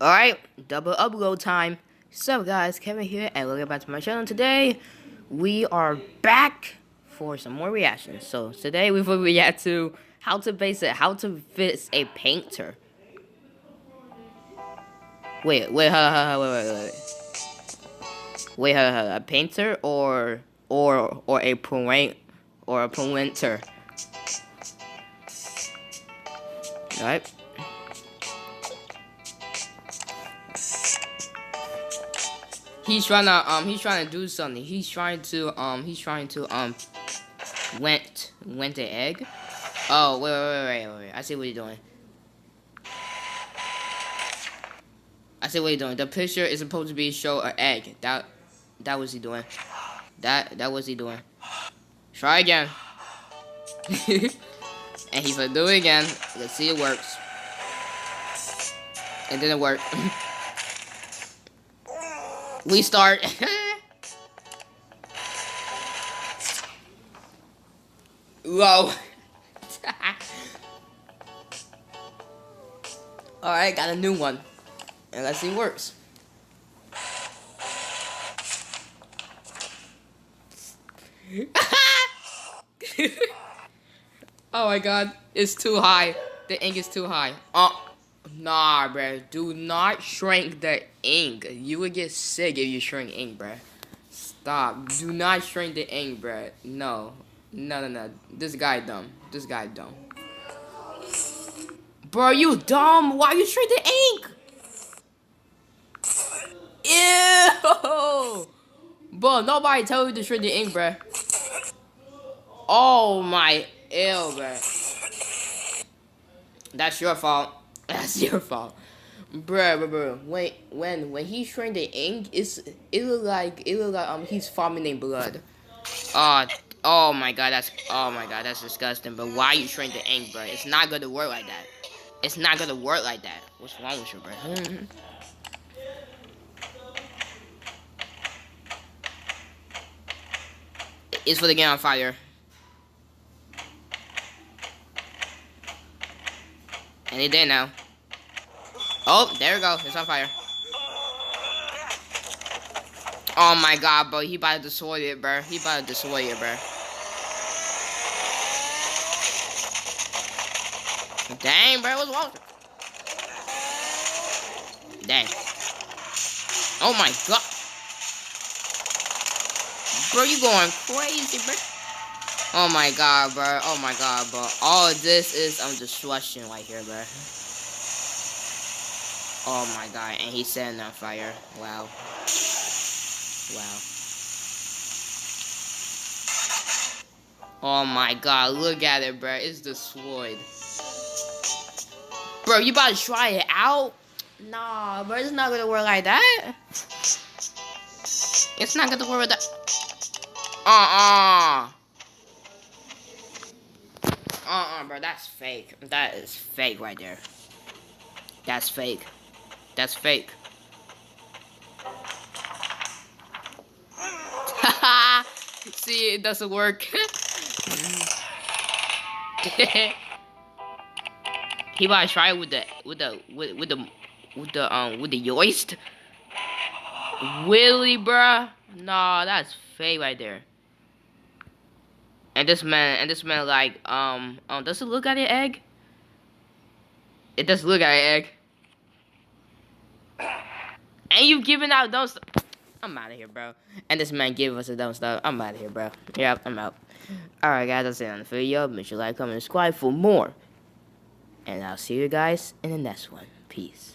Alright, double upload time. So guys, Kevin here, and welcome back to my channel. Today, we are back for some more reactions. So today we will react to how to fix a painter. Wait, hold on. Wait, a painter or a painter or a painter. Alright. He's trying to do something. He's trying to went the egg. Oh, wait. I see what he's doing. The picture is supposed to be show an egg. That was he doing. That was he doing. Try again. And he's gonna do it again. Let's see it works. It didn't work. We start. Whoa. Alright, got a new one. And let's see if it works. Oh my god, it's too high. The ink is too high. Nah, bruh. Do not shrink the ink. You would get sick if you shrink ink, bruh. Stop. Do not shrink the ink, bruh. No. This guy dumb. Bro, you dumb. Why you shrink the ink? Ew. Bro, nobody told you to shrink the ink, bruh. Oh my ew, bruh. That's your fault. That's your fault, bro. When he shrank the ink, it look like he's vomiting blood. Oh my god, that's disgusting. But why you shrink the ink, bro? It's not gonna work like that. It's not gonna work like that. What's wrong with you, bro? It's for the game on fire. And it did now. Oh, there we go. It's on fire. Oh my god, bro. He about to destroy it, bro. Dang, bro. What's wrong with you? Dang. Oh my god. Bro, you going crazy, bro. Oh my god, bro. All of this is destruction right here, bro. Oh my god, and he's setting on fire. Wow. Oh my god, look at it, bro. It's destroyed. Bro, you about to try it out? Nah, bro, it's not gonna work like that. It's not gonna work like that. Bro, that's fake. That is fake right there. That's fake. See, it doesn't work. He about to try it with the yoist. Really, bruh? Nah, that's fake right there. And this man like, does it look at an egg? It does look at an egg. And you giving out those. I'm out of here, bro. And this man gave us a dumb stuff. I'm out of here, bro. Yep, I'm out. Alright, guys, that's it on the video. Make sure you like, comment, and subscribe for more. And I'll see you guys in the next one. Peace.